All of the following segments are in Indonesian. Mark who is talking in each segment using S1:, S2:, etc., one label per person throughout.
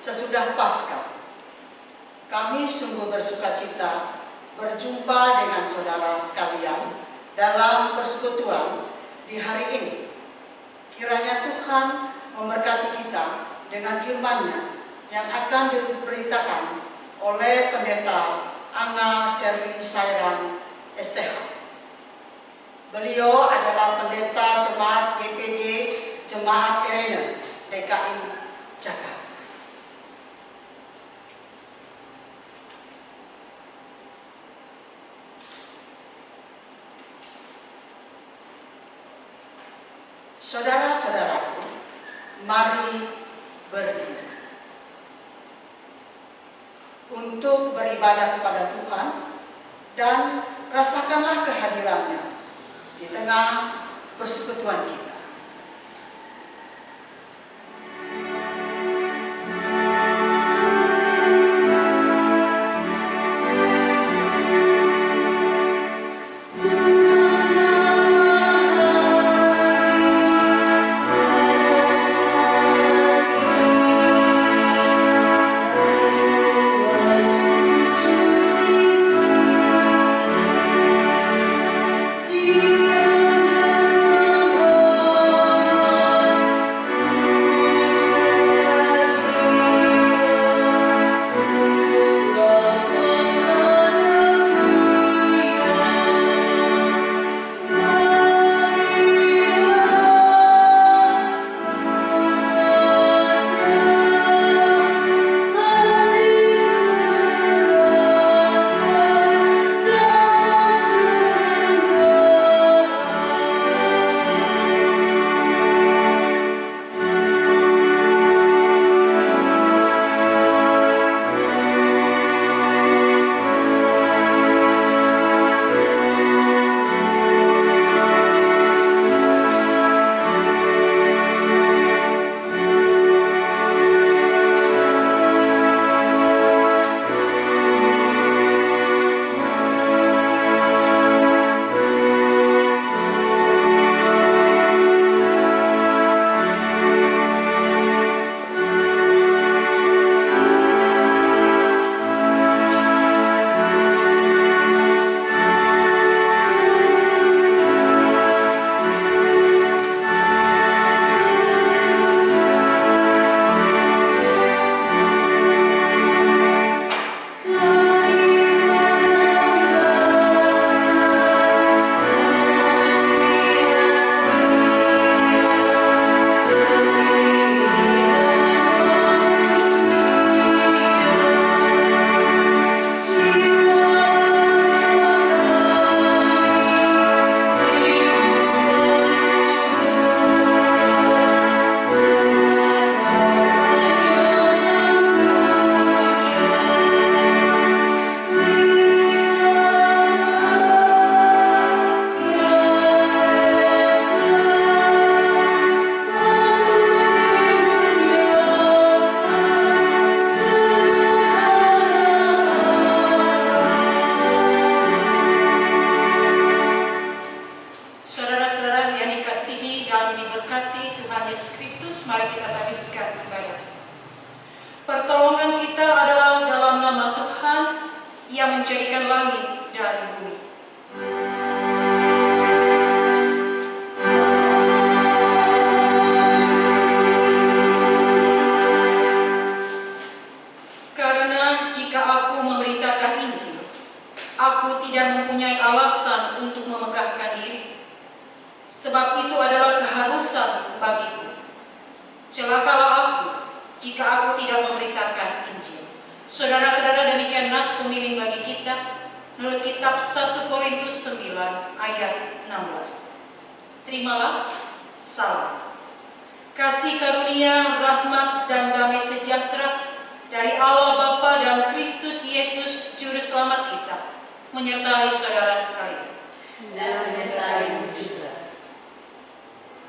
S1: sesudah Paskah, kami sungguh bersukacita berjumpa dengan saudara sekalian dalam persekutuan di hari ini. Kiranya Tuhan memberkati kita dengan firman-Nya yang akan diberitakan oleh Pendeta Anna Serli Sairang STH. Beliau adalah pendeta Jemaat GPG Jemaat Irene DKI Jakarta. Saudara-saudaraku, mari berdiri untuk beribadah kepada Tuhan dan rasakanlah kehadirannya di tengah persekutuan kita.
S2: Menyertai saudara sekalian.
S3: Dan menyertai juga.
S4: Akan bersama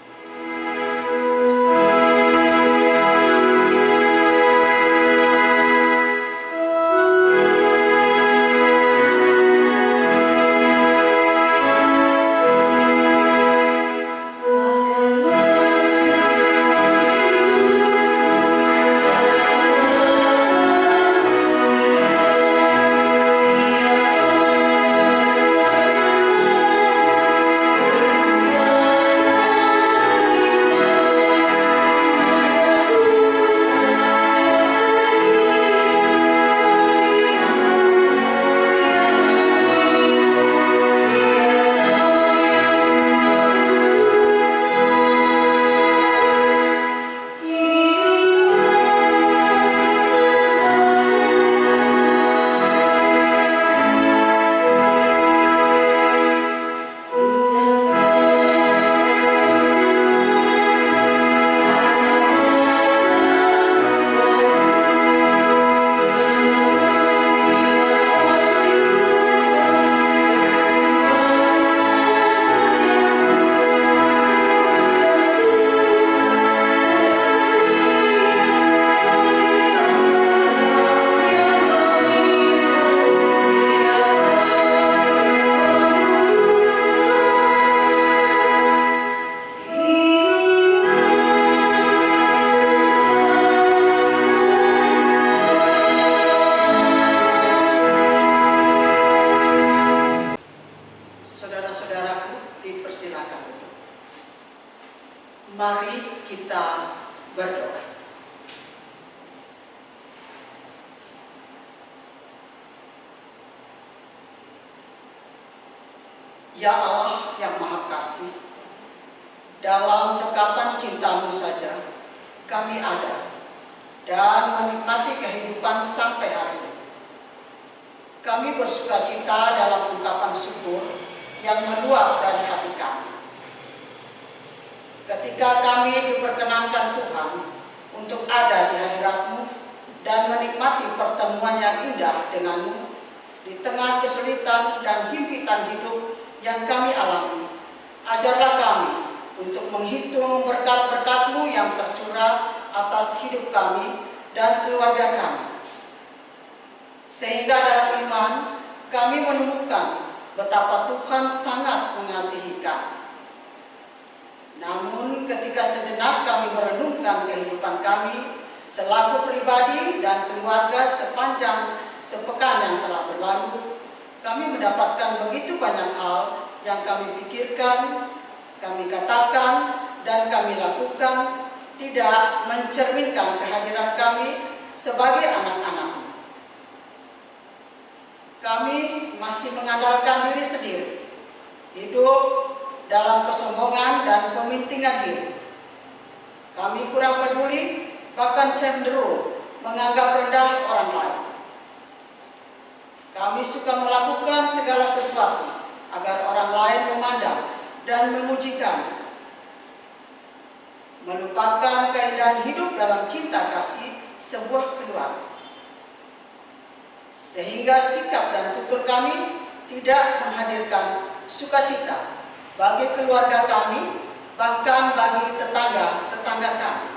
S1: Ya Allah yang Maha Kasih, dalam dekapan cinta-Mu saja kami ada dan menikmati kehidupan sampai hari ini. Kami bersuka cita dalam ungkapan syukur yang meluap dari hati kami. Ketika kami diperkenankan Tuhan untuk ada di hadirat-Mu dan menikmati pertemuan yang indah dengan-Mu di tengah kesulitan dan himpitan hidup yang kami alami, ajarlah kami untuk menghitung berkat-berkat-Mu yang tercurah atas hidup kami dan keluarga kami. Sehingga dalam iman kami menemukan betapa Tuhan sangat mengasihi kami. Namun ketika sejenak kami merenungkan kehidupan kami selaku pribadi dan keluarga sepanjang sepekan yang telah berlalu, kami mendapatkan begitu banyak hal yang kami pikirkan, kami katakan, dan kami lakukan tidak mencerminkan kehadiran kami sebagai anak-anak-Mu. Kami masih mengandalkan diri sendiri, hidup dalam kesombongan dan pemintingan diri. Kami kurang peduli, bahkan cenderung menganggap rendah orang lain. Kami suka melakukan segala sesuatu agar orang lain memandang dan memuji kami, melupakan keindahan hidup dalam cinta kasih sebuah keluarga. Sehingga sikap dan tutur kami tidak menghadirkan sukacita bagi keluarga kami, bahkan bagi tetangga-tetangga kami.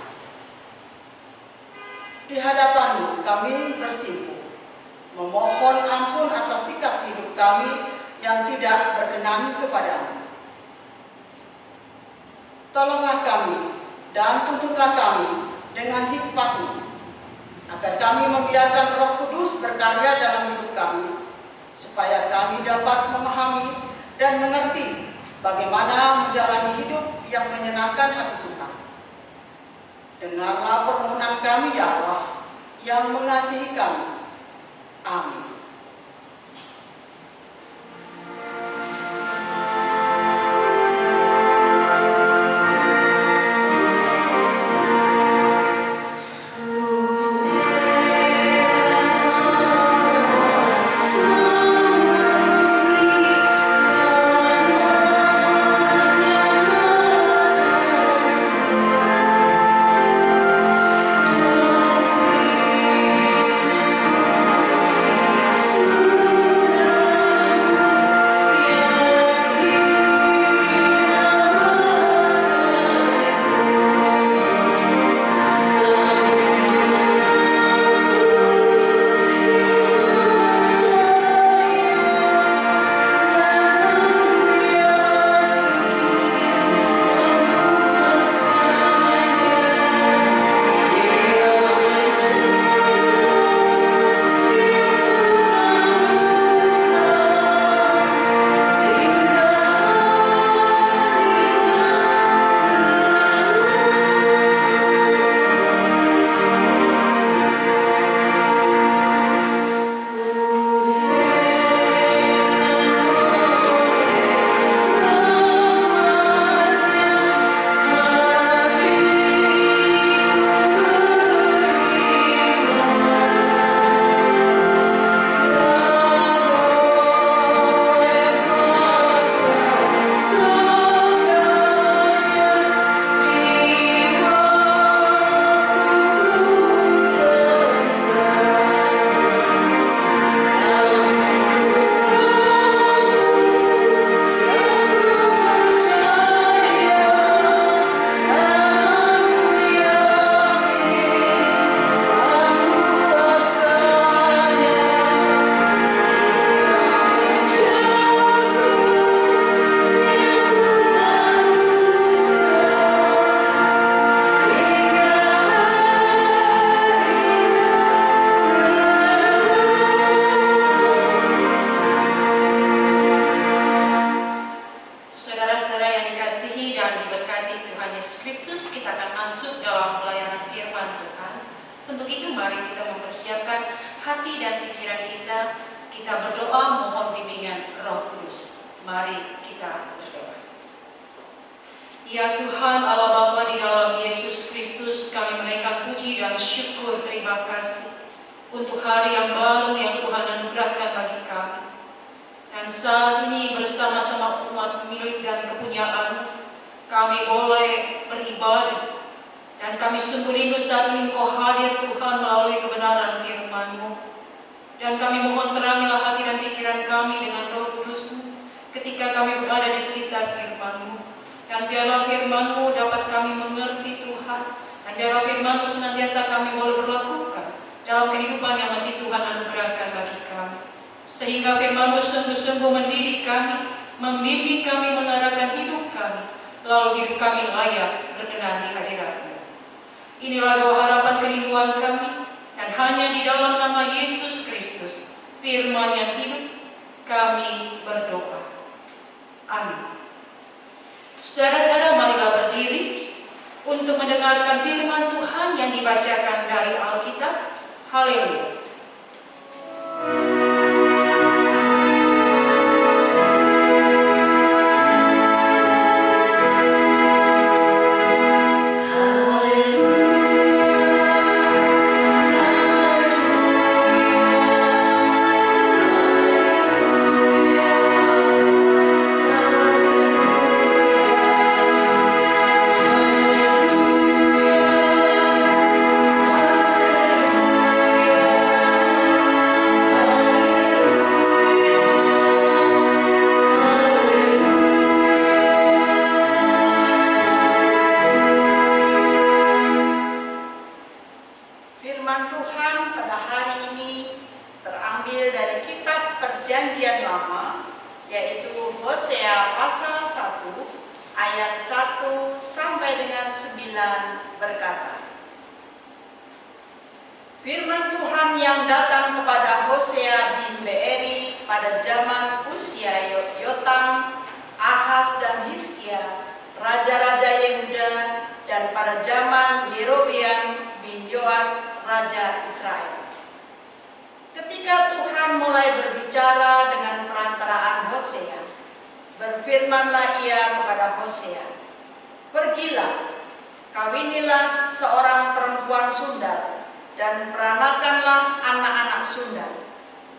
S1: Di hadapan-Mu kami bersimpuh, memohon ampun atas sikap hidup kami yang tidak berkenan kepada-Mu. Tolonglah kami dan tuntutlah kami dengan hikmat-Mu, agar kami membiarkan Roh Kudus berkarya dalam hidup kami, supaya kami dapat memahami dan mengerti bagaimana menjalani hidup yang menyenangkan hati Tuhan. Dengarlah permohonan kami, ya Allah, yang mengasihi kami. Amin.
S2: hati dan pikiran kita, kita berdoa mohon bimbingan Roh Kudus. Mari kita kita berdoa. Ya Tuhan Allah Bapa di dalam Yesus Kristus, kami menaikkan puji dan syukur terima kasih untuk hari yang baru yang Tuhan anugerahkan bagi kami. Dan saat ini bersama-sama umat milik dan kepunyaan, kami boleh beribadah. Dan kami sungguh rindu saat ini Engkau hadir Tuhan melalui kebenaran firman-Mu. Dan kami mohon terangilah hati dan pikiran kami dengan Roh Kudus-Mu ketika kami berada di sekitar firman-Mu. Dan biarlah firman-Mu dapat kami mengerti Tuhan. Dan biarlah firman-Mu senantiasa kami boleh berlakukan dalam kehidupan yang masih Tuhan anugerahkan bagi kami. Sehingga firman-Mu sungguh-sungguh mendidik kami, membimbing kami, mengarahkan hidup kami, lalu hidup kami layak berkenan di hadirat-Mu. Inilah doa harapan kerinduan kami, dan hanya di dalam nama Yesus Kristus, firman yang hidup, kami berdoa. Amin. Saudara-saudara, marilah berdiri untuk mendengarkan firman Tuhan yang dibacakan dari Alkitab. Haleluya.
S1: Firman Tuhan yang datang kepada Hosea bin Beeri pada zaman usia Yotam, Ahaz dan Hizkia, raja-raja Yehuda, dan pada zaman Yerobeam bin Yoas, raja Israel. Ketika Tuhan mulai berbicara dengan perantaraan Hosea, berfirmanlah ia kepada Hosea, "Pergilah, kawinilah seorang perempuan sundal, dan peranakanlah anak-anak sundal,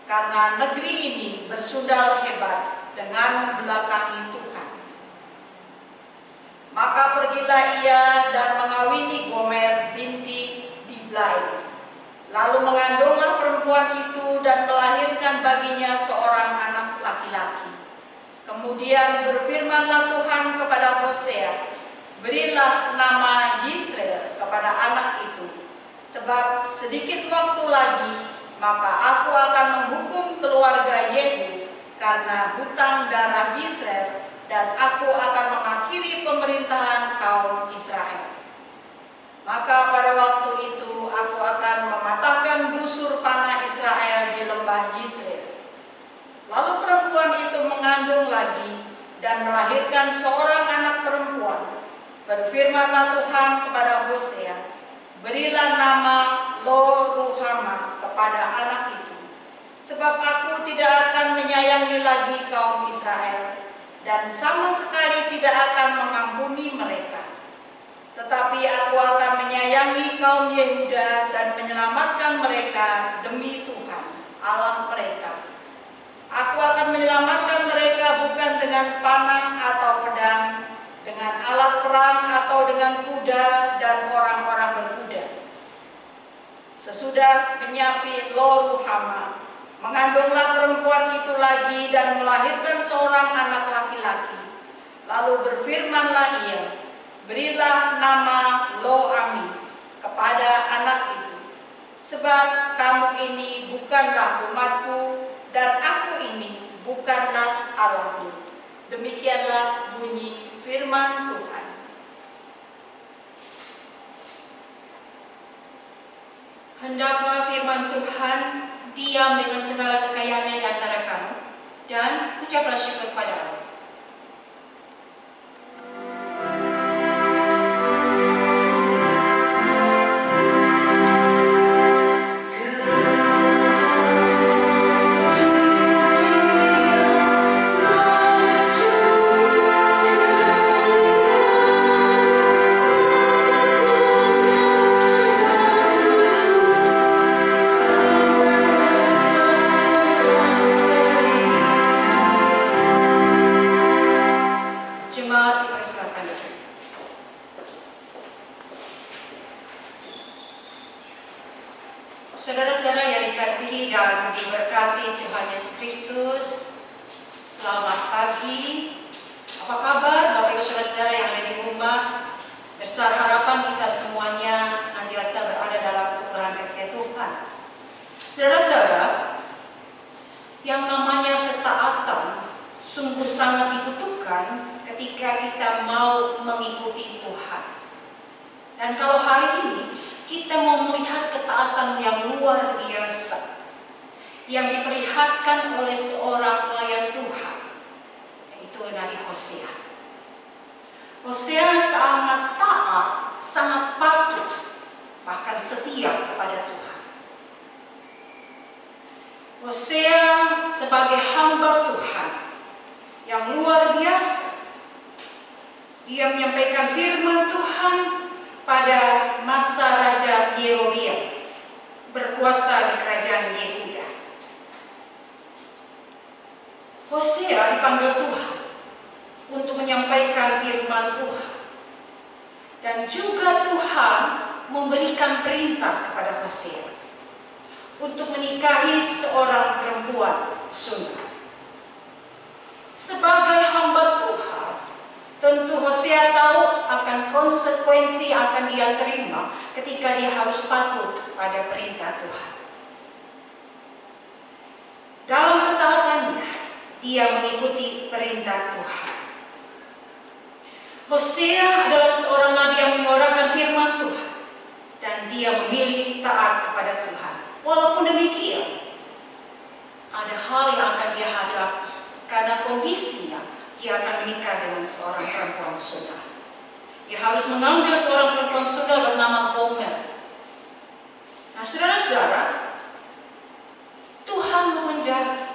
S1: karena negeri ini bersundal hebat dengan membelakangi Tuhan." Maka pergilah ia dan mengawini Gomer binti Diblai. Lalu mengandunglah perempuan itu dan melahirkan baginya seorang anak laki-laki. Kemudian berfirmanlah Tuhan kepada Hosea, "Berilah nama Yisrael kepada anak itu, sebab sedikit waktu lagi maka aku akan menghukum keluarga Yehu karena hutang darah Israel, dan aku akan mengakhiri pemerintahan kaum Israel. Maka pada waktu itu aku akan mematahkan busur panah Israel di lembah Yisrael." Lalu perempuan itu mengandung lagi dan melahirkan seorang anak perempuan. Berfirmanlah Tuhan kepada Hosea, "Berilah nama Lo-ruhama kepada anak itu, sebab aku tidak akan menyayangi lagi kaum Israel, dan sama sekali tidak akan mengampuni mereka. Tetapi aku akan menyayangi kaum Yehuda dan menyelamatkan mereka demi Tuhan, Allah mereka. Aku akan menyelamatkan mereka bukan dengan panah atau pedang, dengan alat perang atau dengan kuda dan orang-orang berkuda." Sesudah menyapi Lo-ruhama, mengandunglah perempuan itu lagi dan melahirkan seorang anak laki-laki. Lalu berfirmanlah ia, "Berilah nama Lo-ami kepada anak itu, sebab kamu ini bukanlah umatku, dan aku ini bukanlah Allahmu." Demikianlah bunyi firman Tuhan.
S2: Hendaklah firman Tuhan diam dengan segala kekayaannya di antara kamu, dan ucaplah syukur kepada Allah.
S4: Ku
S2: Saudara-saudara yang dikasihi dan diberkati Tuhan Yesus Kristus, selamat pagi. Apa kabar Bapak Ibu Saudara-saudara yang ada di rumah? Besar harapan kita semuanya senantiasa berada dalam kemurahan kasih Tuhan. Saudara-saudara, yang namanya ketaatan sungguh sangat dibutuhkan ketika kita mau mengikuti Tuhan. Dan kalau hari ini kita mau melihat ketaatan yang luar biasa yang diperlihatkan oleh seorang pelayan Tuhan, yaitu Nabi Hosea. Hosea sangat taat, sangat patuh, bahkan setia kepada Tuhan. Hosea sebagai hamba Tuhan yang luar biasa, dia menyampaikan firman Tuhan pada masa Raja Yerobeam berkuasa di kerajaan Yehuda. Hosea dipanggil Tuhan untuk menyampaikan firman Tuhan, dan juga Tuhan memberikan perintah kepada Hosea untuk menikahi seorang perempuan Sunda. Sebagai hamba Tuhan, tentu Hosea tahu akan konsekuensi yang akan dia terima ketika dia harus patuh pada perintah Tuhan. Dalam ketaatannya, dia mengikuti perintah Tuhan. Hosea adalah seorang nabi yang menyuarakan firman Tuhan, dan dia memilih taat kepada Tuhan. Walaupun demikian, ada hal yang akan dia hadapi karena kondisinya. Dia akan menikah dengan seorang perempuan Sunda. Dia harus mengambil seorang perempuan Sunda bernama Gomer. Nah, saudara-saudara, Tuhan menghendaki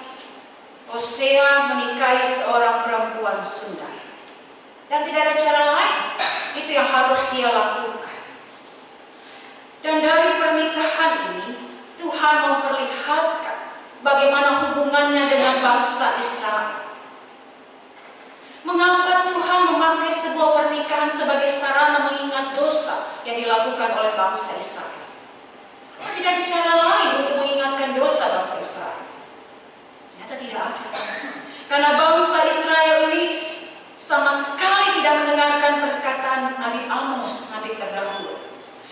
S2: Hosea menikahi seorang perempuan Sunda, dan tidak ada cara lain. Itu yang harus dia lakukan. Dan dari pernikahan ini, Tuhan memperlihatkan bagaimana hubungannya dengan bangsa Israel. Mengapa Tuhan memakai sebuah pernikahan sebagai sarana mengingat dosa yang dilakukan oleh bangsa Israel? Tidak ada cara lain untuk mengingatkan dosa bangsa Israel. Ternyata tidak ada. Karena bangsa Israel ini sama sekali tidak mendengarkan perkataan Nabi Amos, nabi terdahulu.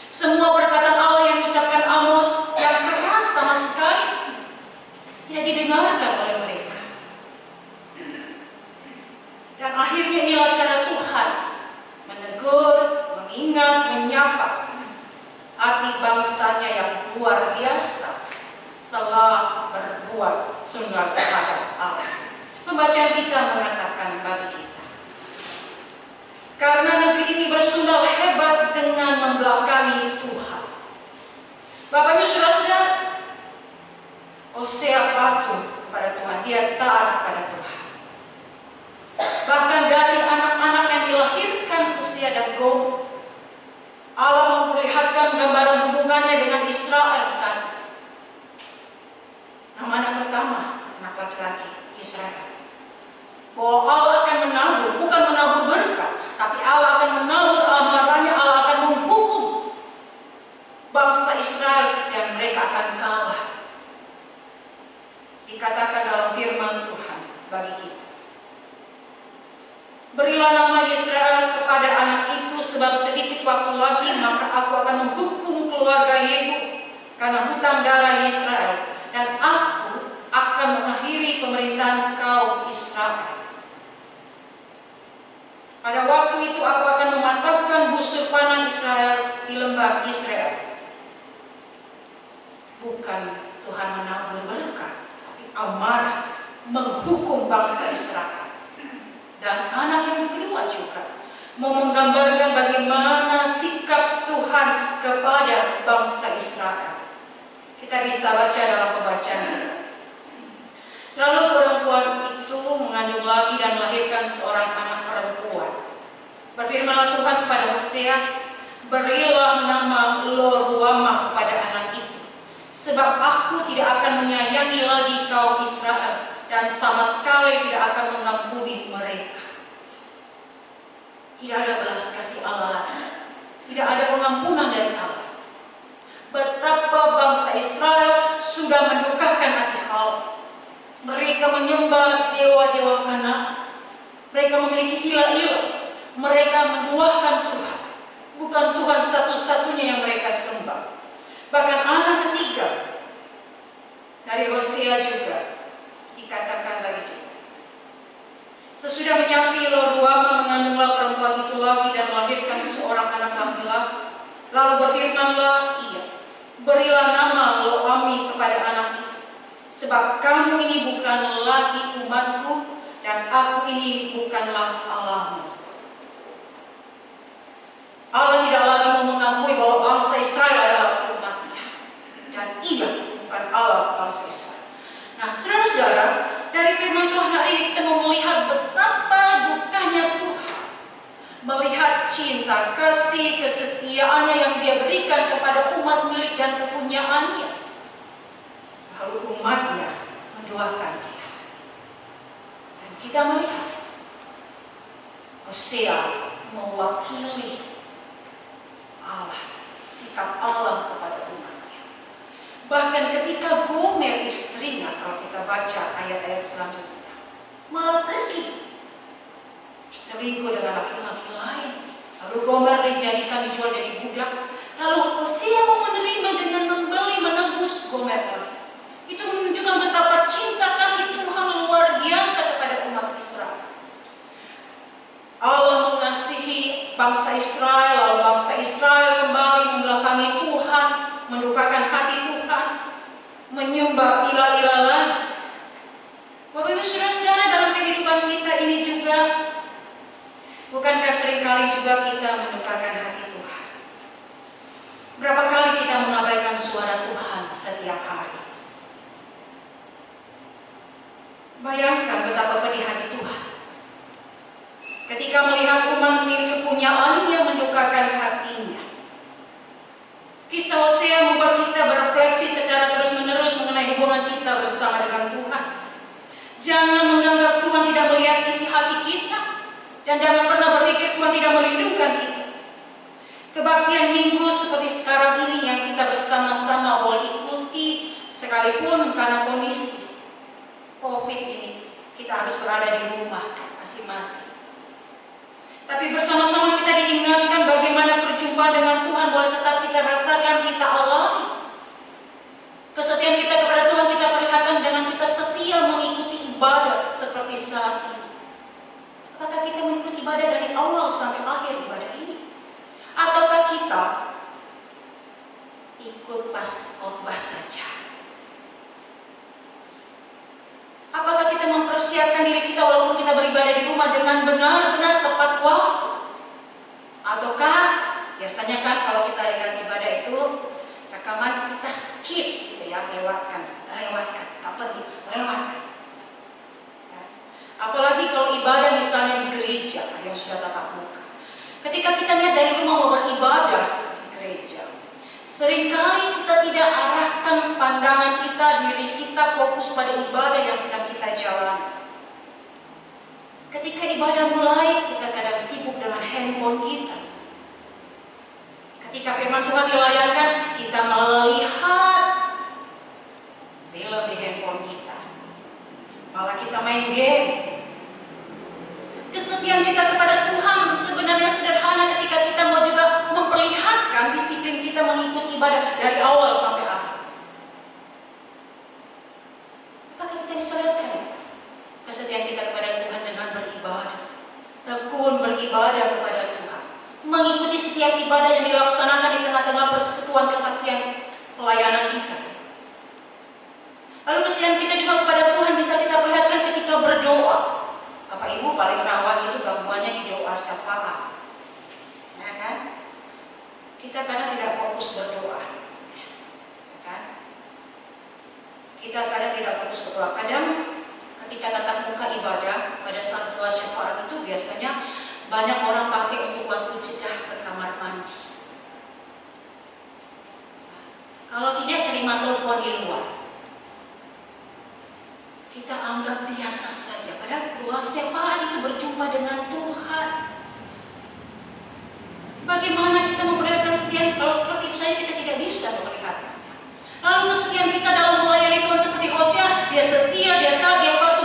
S2: Semua perkataan Allah yang diucapkan Amos yang keras sama sekali tidak didengarkan oleh mereka. Dan akhirnya inilah cara Tuhan menegur, mengingat, menyapa hati bangsanya yang luar biasa telah berbuat sungguh kepada Allah. Pembacaan kita mengatakan bagi kita, karena negeri ini bersundal hebat dengan membelakangi Tuhan. Bapak Ibu Saudara, Hosea patuh kepada Tuhan, dia taat kepada Tuhan. Bahkan dari anak-anak yang dilahirkan Hosea dan Gomer, Allah memperlihatkan gambaran hubungannya dengan Israel saat itu. Nama anak pertama, anak laki-laki Israel. Bahwa Allah akan menabur, bukan menabur berkat, tapi Allah akan menabur amarahnya, Allah akan menghukum bangsa Israel dan mereka akan kalah. Dikatakan dalam firman Tuhan bagi kita, berilah nama Israel kepada anak itu, sebab sedikit waktu lagi maka aku akan menghukum keluarga Yehu karena hutang darah Israel, dan aku akan mengakhiri pemerintahan kaum Israel. Pada waktu itu aku akan mematahkan busur panah Israel di lembah Israel. Bukan Tuhan menabur berkat, tapi amarah menghukum bangsa Israel. Dan anak yang kedua juga mau menggambarkan bagaimana sikap Tuhan kepada bangsa Israel. Kita bisa baca dalam pembacaan. Lalu perempuan itu mengandung lagi dan melahirkan seorang anak perempuan. Berfirmanlah Tuhan kepada Hosea, berilah nama Lo-Ruhamah kepada anak itu, sebab aku tidak akan menyayangi lagi kaum Israel, dan sama sekali tidak akan mengampuni mereka. Tidak ada belas kasih Allah lagi, tidak ada pengampunan dari Allah. Betapa bangsa Israel mereka menyembah dewa-dewa Kanaan. Mereka memiliki ilah-ilah. Mereka menduakan Tuhan. Bukan Tuhan satu-satunya yang mereka sembah. Bahkan anak ketiga dari Hosea juga dikatakan bagi kita. Sesudah menyampi Lo-Ruhama mengandunglah perempuan itu lagi dan melahirkan seorang anak laki-laki. Lalu berfirmanlah ia, berilah nama Lo-Ami kepada anak itu, sebab kamu ini bukan lagi umatku dan aku ini bukanlah Allahmu. Allah tidak lagi mau mengakui bahwa bangsa Israel adalah umatnya, dan ia bukan Allah bangsa Israel. Nah, saudara-saudara, dari firman Tuhan hari ini kita mau melihat betapa dukanya Tuhan melihat cinta, kasih, kesetiaannya yang Dia berikan kepada umat milik dan kepunyaannya. Lalu umatnya mendoakan Dia. Dan kita melihat Hosea mewakili Allah, sikap Allah kepada umatnya. Bahkan ketika Gomer istrinya, kalau kita baca ayat-ayat selanjutnya, malah pergi selingkuh dengan laki-laki lain. Lalu Gomer dijual jadi budak. Lalu Hosea mau menerima dengan membeli, menebus Gomer lagi. Itu menunjukkan betapa cinta kasih Tuhan luar biasa kepada umat Israel. Allah mengasihi bangsa Israel, lalu bangsa Israel kembali membelakangi Tuhan, mendukakan hati Tuhan, menyembah ilah-ilah lain. Bapak Ibu Saudara-saudara, dalam kehidupan kita ini juga, bukankah seringkali juga kita mendukakan hati Tuhan? Berapa kali kita mengabaikan suara Tuhan setiap hari? Bayangkan betapa pedih hati Tuhan ketika melihat umat milik kepunyaannya mendukakan hatinya. Kisah Hosea membuat kita berefleksi secara terus-menerus mengenai hubungan kita bersama dengan Tuhan. Jangan menganggap Tuhan tidak melihat isi hati kita, dan jangan pernah berpikir Tuhan tidak melindungi kita. Kebaktian minggu seperti sekarang ini yang kita bersama-sama boleh ikuti, sekalipun karena kondisi COVID ini kita harus berada di rumah masing-masing. Tapi bersama-sama kita diingatkan bagaimana perjumpaan dengan Tuhan boleh tetap kita rasakan, kita alami. Kesetiaan kita kepada Tuhan kita perlihatkan dengan kita setia mengikuti ibadah seperti saat ini. Apakah kita mengikuti ibadah dari awal sampai akhir ibadah ini? Ataukah kita ikut pas khotbah saja? Apakah kita mempersiapkan diri kita walaupun kita beribadah di rumah dengan benar-benar tepat waktu? Ataukah biasanya kan kalau kita ingat ibadah itu rekaman kita skip gitu ya, lewatkan, tak penting, lewatkan. Ya. Apalagi kalau ibadah misalnya di gereja, ada yang sudah tatap muka. Ketika kita lihat dari rumah mau beribadah di gereja, seringkali kita tidak arahkan pandangan kita, diri kita fokus pada ibadah yang sedang kita jalani. Ketika ibadah mulai, kita kadang sibuk dengan handphone kita. Ketika firman Tuhan dilayangkan, kita melihat film di handphone kita. Malah kita main game. Kesetiaan kita kepada Tuhan sebenarnya sederhana ketika kita mau juga memperlihatkan disiplin kita mengikuti ibadah dari awal sampai akhir. Apakah kita bisa lihat itu? Kesetiaan kita kepada Tuhan dengan beribadah, tekun beribadah kepada Tuhan, mengikuti setiap ibadah yang dilaksanakan di tengah-tengah persekutuan kesaksian pelayanan kita. Lalu kesetiaan kita juga kepada Tuhan bisa kita perlihatkan ketika berdoa. Bapak Ibu paling rawan itu gangguannya di doa syafaat, ya kan? Kita kadang tidak fokus berdoa, ya kan? Kita kadang tidak fokus berdoa. Kadang ketika tatap muka ibadah pada saat doa syafaat itu biasanya banyak orang pakai untuk waktu jeda ke kamar mandi. Kalau tidak terima telepon di luar, kita anggap biasa saja. Padahal doa syafaat itu berjumpa dengan Tuhan. Bagaimana kita memperlihatkan kesetiaan? Kalau seperti itu saja kita tidak bisa memperlihatkannya. Lalu kesetiaan kita dalam melayani Tuhan seperti Hosea, dia setia, dia taat, dia patuh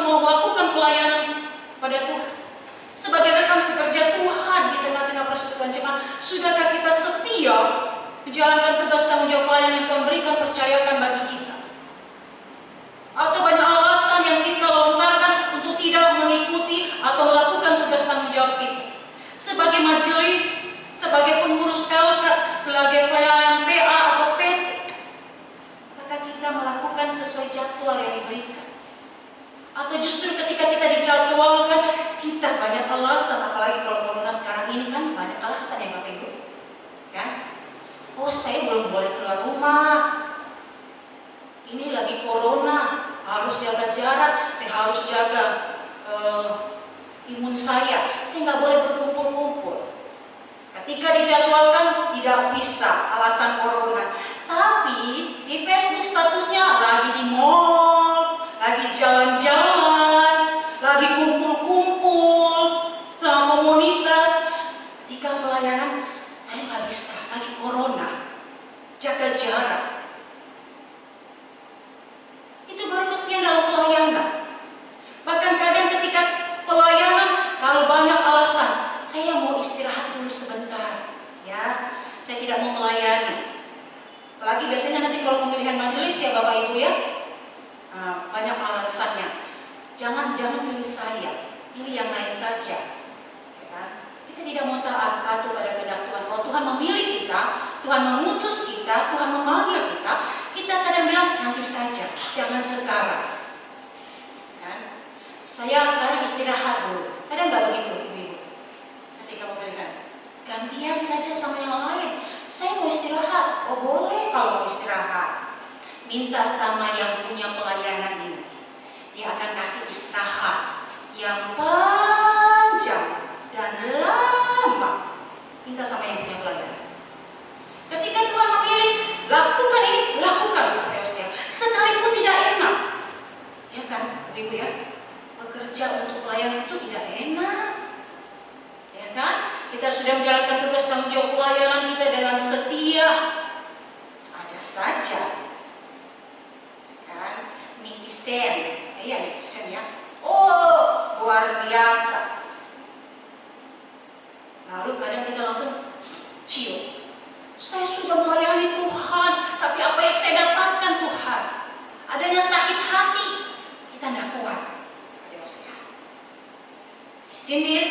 S2: persekutuan jemaat, sudahkah kita setia menjalankan tugas tanggung jawab pelayanan yang Tuhan berikan, percayakan bagi kita? Atau banyak alasan yang kita lontarkan untuk tidak mengikuti atau melakukan tugas tanggung jawab kita? Sebagai majelis, sebagai pengurus pelkat, sebagai pelayan PA atau PT, apakah kita melakukan sesuai jadwal yang diberikan? Atau justru ketika kita dijadwalkan, kita banyak alasan, apalagi kalau corona sekarang ini kan banyak alasan ya Bapak Ibu, kan? Oh, saya belum boleh keluar rumah, ini lagi corona, harus jaga jarak, saya harus jaga imun saya nggak boleh berkumpul-kumpul. Ketika dijadwalkan tidak bisa, alasan corona. Tapi di Facebook statusnya lagi di mall, lagi jalan-jalan, lagi kumpul-kumpul sama komunitas. Ketika pelayanan, saya nggak bisa, lagi corona, jaga jarak. Itu baru kesetiaan dalam pelayanan. Bahkan kadang ketika pelayanan lalu banyak alasan, saya mau istirahat dulu sebentar, ya, saya tidak mau melayani. Apalagi biasanya nanti kalau pemilihan majelis ya Bapak Ibu ya, banyak alasannya. Jangan pilih saya, pilih yang lain saja. Ya, kita tidak mau taat patuh pada kehendak Tuhan. Kalau Tuhan memilih kita, Tuhan mengutus kita, Tuhan memanggil kita, kita kadang bilang nanti saja, jangan sekarang. Kan? Saya sekarang istirahat dulu. Kadang nggak begitu ibu-ibu. Nanti kamu bilang, gantian saja sama yang lain. Saya mau istirahat. Oh boleh kalau mau istirahat. Minta sama yang punya pelayanan ini. Dia akan kasih istirahat yang panjang dan lama. Minta sama yang punya pelayanan. Ketika Tuhan memilih, lakukan ini, lakukan sampai usia. Sekalipun tidak enak. Ya kan, ibu ya? Bekerja untuk pelayanan itu tidak enak. Ya kan? Kita sudah menjalankan tugas tanggung jawab pelayanan kita dengan setia. Ada saja. Kan? Netizen. Iya, netizen ya. Oh, luar biasa. Lalu kadang kita langsung cium. Saya sudah melayani Tuhan, tapi apa yang saya dapatkan Tuhan? Adanya sakit hati. Kita tidak kuat. Sindir,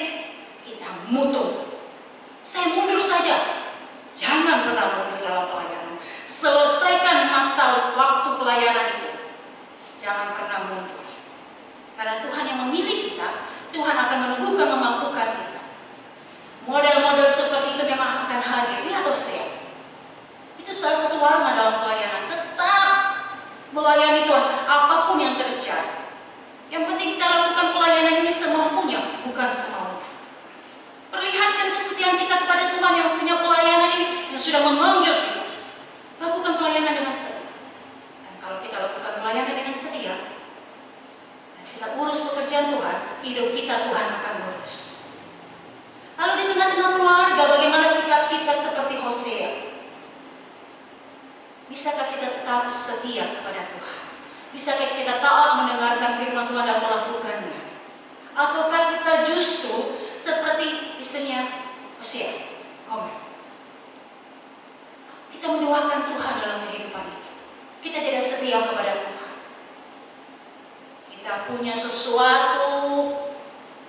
S2: kita mundur. Saya mundur saja. Jangan pernah mundur dalam pelayanan. Selesaikan masa waktu pelayanan itu. Jangan pernah mundur. Karena Tuhan yang memilih kita, Tuhan akan meneguhkan, memampukan kita. Model-model seperti itu memang akan hadir. Lihat saya. Itu salah satu warna dalam pelayanan. Tetap melayani Tuhan, apapun yang terjadi. Yang penting kita lakukan pelayanan ini semampunya, bukan semaunya. Perlihatkan kesetiaan kita kepada Tuhan yang punya pelayanan ini, yang sudah memanggil kita. Lakukan pelayanan dengan setia. Dan kalau kita lakukan pelayanan dengan setia, dan kita urus pekerjaan Tuhan, hidup kita Tuhan akan urus. Lalu di tengah-tengah keluarga, bagaimana sikap kita seperti Hosea? Bisakah kita tetap setia kepada Tuhan? Bisakah kita taat mendengarkan firman Tuhan dan melakukannya? Ataukah kita justru seperti istrinya Hosea, Gomer? Kita mendoakan Tuhan dalam kehidupan ini. Kita tidak setia kepada Tuhan. Kita punya sesuatu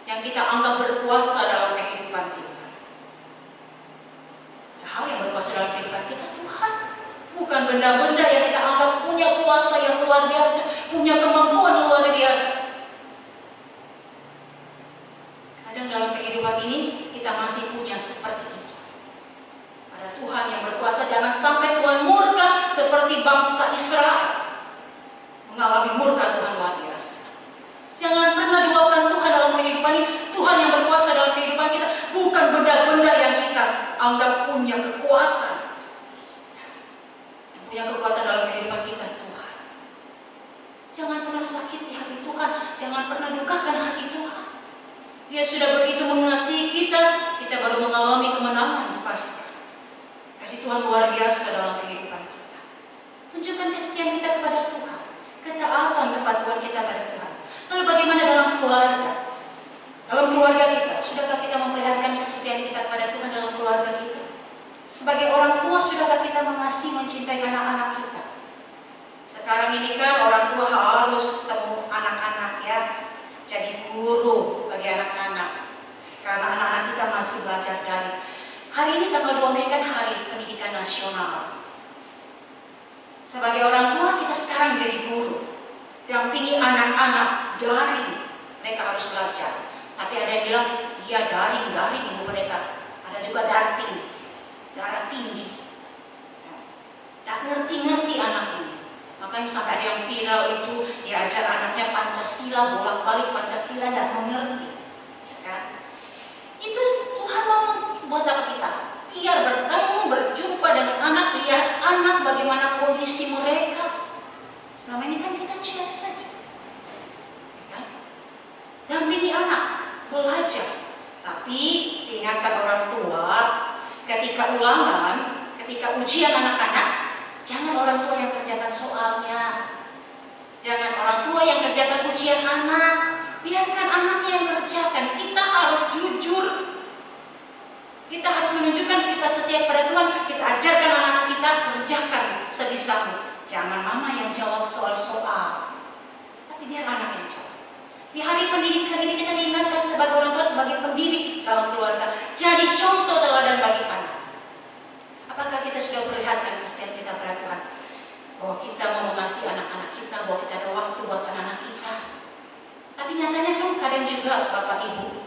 S2: yang kita anggap berkuasa dalam kehidupan kita. Hal yang berkuasa dalam kehidupan kita Tuhan. Bukan benda-benda yang kita anggap punya kuasa yang luar biasa, punya kemampuan luar biasa. Kadang dalam kehidupan ini kita masih punya seperti itu. Pada Tuhan yang berkuasa, jangan sampai Tuhan murka seperti bangsa Israel mengalami murka Tuhan luar biasa. Jangan pernah duakan Tuhan dalam kehidupan ini. Tuhan yang berkuasa dalam kehidupan kita, bukan benda-benda yang kita anggap punya kekuatan. Punya kekuatan dalam kehidupan kita Tuhan. Jangan pernah sakiti hati Tuhan, jangan pernah dukakan hati Tuhan. Dia sudah begitu mengasihi kita, kita baru mengalami kemenangan Paskah. Kasih Tuhan luar biasa dalam kehidupan kita. Tunjukkan kesetiaan kita kepada Tuhan, ketaatan kepatuhan kita pada Tuhan. Lalu bagaimana dalam keluarga? Dalam keluarga kita, sudahkah kita memperlihatkan kesetiaan kita kepada Tuhan dalam keluarga Sebagai orang tua, sudahkah kita mengasihi, mencintai anak-anak kita? Sekarang ini kan orang tua harus ketemu anak-anak ya, jadi guru bagi anak-anak, karena anak-anak kita masih belajar dari. Hari ini tanggal 2 Mei kan Hari Pendidikan Nasional. Sebagai orang tua, kita sekarang jadi guru, dampingi anak-anak daring, mereka harus belajar. Tapi ada yang bilang, iya daring Ibu Pendeta. Ada juga darting, darah tinggi. Tak ngerti-ngerti anak ini. Makanya sampai ada yang viral itu diajar anaknya Pancasila, bolak-balik Pancasila, tidak mengerti. Kan? Itu Tuhan mau buat apa kita? Biar bertemu, berjumpa dengan anak, lihat anak bagaimana kondisi mereka. Selama ini kan kita chat saja. Kan? Dampingi anak, belajar. Tapi diingatkan orang tua, ketika ulangan, ketika ujian anak-anak, jangan orang tua yang kerjakan soalnya. Jangan orang tua yang kerjakan ujian anak. Biarkan anaknya yang kerjakan. Kita harus jujur. Kita harus menunjukkan kita setia pada Tuhan. Kita ajarkan anak-anak kita kerjakan sebisamu. Jangan mama yang jawab soal-soal. Tapi biar anak yang jawab. Di hari pendidikan ini kita diingatkan sebagai orang tua, sebagai pendidik dalam keluarga. Jadi contoh teladan bagi anak. Apakah kita sudah perlihatkan kesetiaan kita pada Tuhan? Bahwa kita mau mengasihi anak-anak kita, bahwa kita ada waktu buat anak-anak kita. Tapi nyatanya kan kadang juga Bapak Ibu,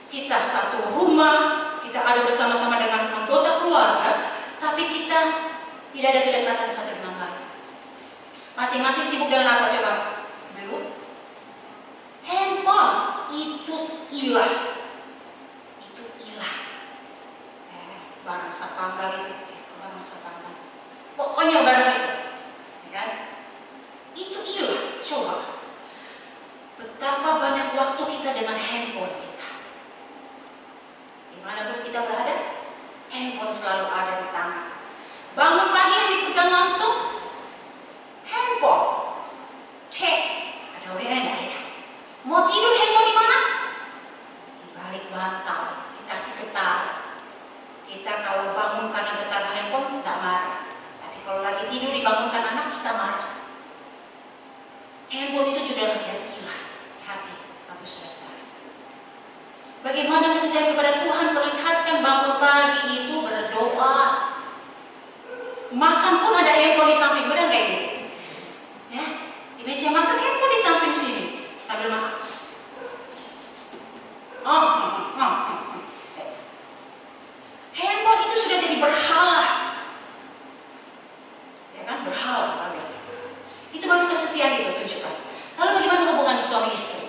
S2: kita satu rumah, kita ada bersama-sama dengan anggota keluarga, tapi kita tidak ada kedekatan satu dengan lain. Masing-masing sibuk dengan apa coba? Dulu, handphone itu ilah. Barang sapanggal itu, barang sapanggal. Pokoknya barang itu, ya kan? Itu ilah. Coba, betapa banyak waktu kita dengan handphone kita. Dimanapun kita berada, handphone selalu ada di tangan. Bangun pagi yang dipegang langsung, handphone. Cek, ada WA enggak ya? Mau tidur handphone di mana? Di balik bantal, dikasih getar. Kita kalau bangun karena getar handphone nggak marah, tapi kalau lagi tidur dibangunkan anak kita marah. Handphone itu juga dari ilah hati, Bapak Saudara. Bagaimana kesetiaan kepada Tuhan? Perlihatkan bangun pagi itu berdoa. Makan pun ada handphone di samping, benar nggak Ibu? Ya, di meja makan handphone di samping sini sambil makan. Handphone itu sudah jadi berhala, ya kan? Berhala biasa. Itu baru kesetiaan itu tunjukkan. Lalu bagaimana hubungan suami istri?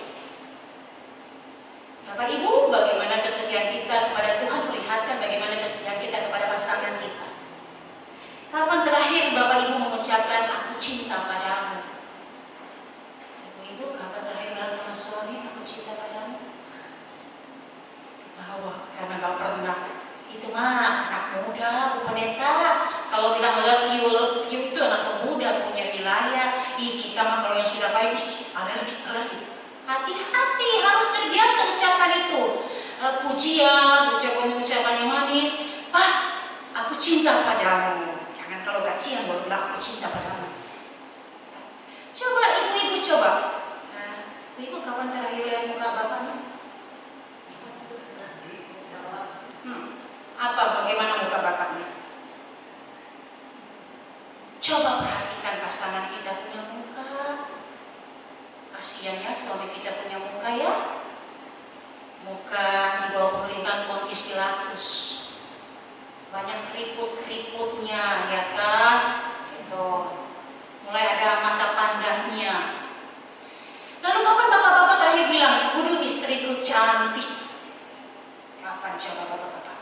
S2: Bapak Ibu, bagaimana kesetiaan kita kepada Tuhan? Perlihatkan bagaimana kesetiaan kita kepada pasangan kita. Kapan terakhir Bapak Ibu mengucapkan aku cinta padamu? Ibu, kapan terakhir bilang sama suami aku cinta padamu? Bahwa karena gak pernah. Itu mah anak muda, Bu Pendeta. Kalau bilang love you itu anak muda punya wilayah. Kita mah kalau yang sudah baik, alergi. Hati-hati, harus terbiasa ucapkan itu. Pujian, ucapan yang manis. Pak, aku cinta padamu. Jangan kalau gajian baru bilang aku cinta padamu. Coba ibu-ibu coba. Ibu kapan terakhir lihat muka bapaknya? Bagaimana muka bapaknya? Coba perhatikan pasangan kita punya muka. Kasihan ya suami kita punya muka ya. Muka di bawah pemerintahan Pontius Pilatus. Banyak keriput-keriputnya ya kan? Gitu. Mulai ada mata pandangnya. Lalu kapan bapak-bapak terakhir bilang, "Waduh, istriku cantik"? Kapan coba bapak-bapak?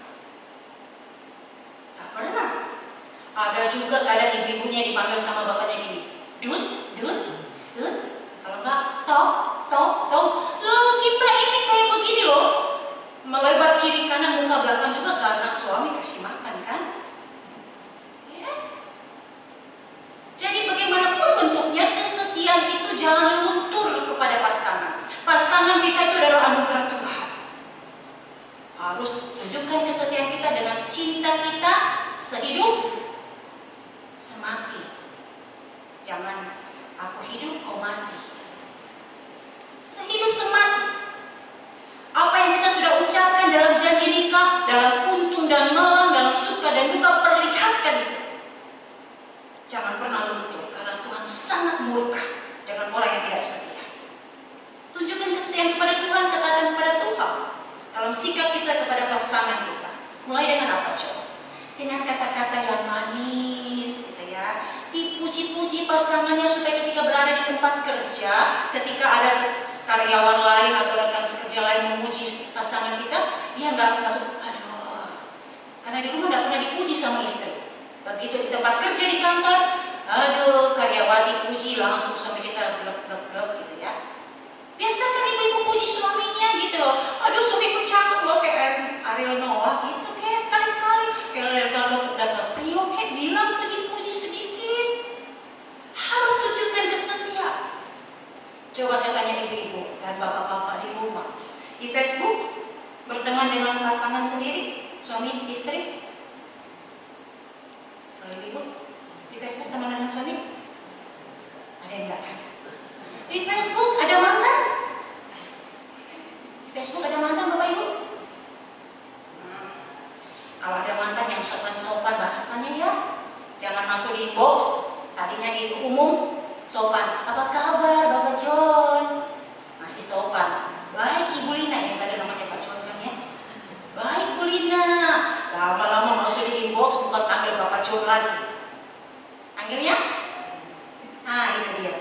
S2: Tak pernah. Ada juga kadang ibu-ibunya dipanggil sama bapaknya gini, "Dut. Kalau enggak, tok. Loh, kita ini kayak begini loh. Melebar kiri kanan muka belakang juga karena suami kasih makan kan?" Ya. Jadi bagaimanapun bentuknya, kesetiaan itu jangan luntur kepada pasangan. Pasangan kita itu adalah anugerah Tuhan. Aku hidup, kau mati. Sehidup semati. Apa yang kita sudah ucapkan dalam janji nikah, dalam untung dan malang, dalam suka dan duka, perlihatkan itu. Jangan pernah luntur, karena Tuhan sangat murka dengan orang yang tidak setia. Tunjukkan kesetiaan kepada Tuhan, katakan kepada Tuhan dalam sikap kita kepada pasangan kita. Mulai dengan apa coba? Dengan kata-kata yang manis, gitu ya. Dipuji-puji pasangannya supaya ketika berada di tempat kerja, ketika ada karyawan lain atau rekan sekerja lain memuji pasangan kita, dia nggak langsung, aduh, karena di rumah nggak pernah dipuji sama istri. Begitu di tempat kerja di kantor, aduh, karyawati puji, langsung sampai kita blek gitu ya. Biasakan ibu-ibu puji suaminya gitu loh. Aduh, suamiku cakep loh, kayak Ariel Noah gitu, kayak sekali-sekali. Kayak Leonardo DiCaprio, kayak bilang puji-puji sedikit. Harus tunjukkan kesetiaan. Coba saya tanya ibu-ibu dan bapak-bapak di rumah. Di Facebook, berteman dengan pasangan sendiri, suami, istri. Kalau ibu, di Facebook teman dengan suami? Ada yang enggak kan? Di Facebook ada mantan? Di Facebook ada mantan Bapak Ibu? Kalau ada mantan yang sopan-sopan bahasanya ya, jangan masuk di inbox, tadinya di umum, sopan. Apa kabar Bapak John? Masih sopan. Baik Ibu Lina, yang gak ada namanya Pak John kan ya? Baik Bu Lina. Lama-lama masuk di inbox, bukan panggil Bapak John lagi. Panggilnya? Nah itu dia.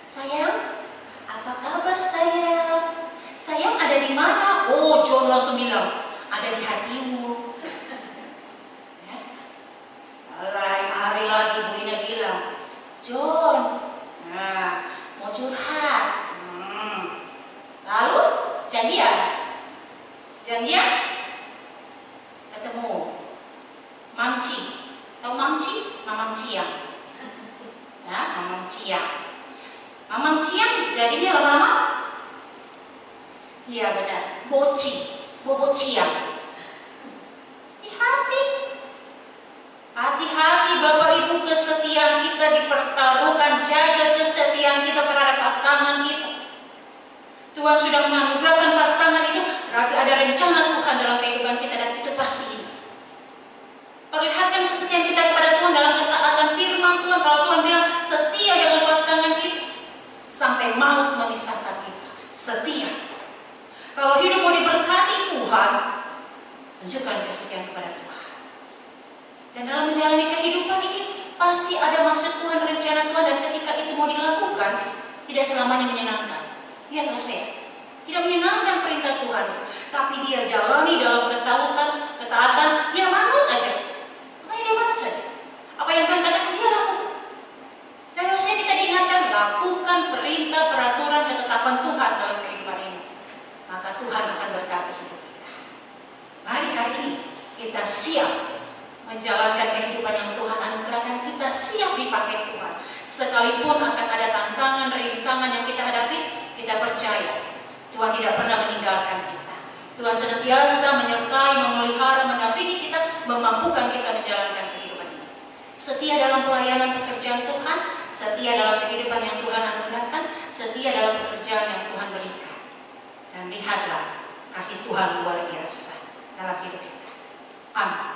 S2: Sayang, apa kabar sayang? Sayang ada di mana? Oh, John langsung bilang, ada di hatimu. Ya. Lain hari lagi Bu Lina bilang, John, nah, mau curhat. Lalu janjian, ketemu, Mamci, tahu Mamci? Mamam Ciang, ya, Mamam Ciang. Mamam Ciang jadinya lama-lama? Iya benar, Bobo Ciang. Hati-hati. Hati-hati Bapak Ibu, kesetiaan kita dipertaruhkan. Jaga kesetiaan kita terhadap pasangan kita. Tuhan sudah menganugerahkan pasangan itu, berarti ada rencana Tuhan dalam kehidupan kita, dan itu pasti ini. Perlihatkan kesetiaan kita kepada Tuhan dalam ketaatan firman Tuhan. Kalau Tuhan bilang setia dengan pasangan kita sampai maut memisahkan kita, setia. Kalau hidup mau diberkati Tuhan, tunjukkan kesetiaan kepada Tuhan. Dan dalam menjalani kehidupan ini pasti ada maksud Tuhan, rencana Tuhan, dan ketika itu mau dilakukan, tidak selamanya menyenangkan. Dia tersehat, tidak menyenangkan perintah Tuhan itu, tapi dia jalani dalam ketaatan, dia manut aja. Makanya dia manut saja. Apa yang Tuhan katakan dia lakukan. Dan harusnya kita diingatkan, lakukan perintah, peraturan, ketetapan Tuhan dalam kehidupan ini. Maka Tuhan akan berkati hidup kita. Mari hari ini kita siap menjalankan kehidupan yang Tuhan anugerahkan. Kita siap dipakai Tuhan. Sekalipun akan ada tantangan, rintangan yang kita hadapi, kita percaya Tuhan tidak pernah meninggalkan kita. Tuhan senantiasa menyertai, memelihara, mendampingi kita, memampukan kita menjalankan kehidupan ini. Setia dalam pelayanan pekerjaan Tuhan, setia dalam kehidupan yang Tuhan anugerahkan, setia dalam pekerjaan yang Tuhan berikan. Dan lihatlah kasih Tuhan luar biasa dalam hidup kita. Amin.
S3: Tuhan,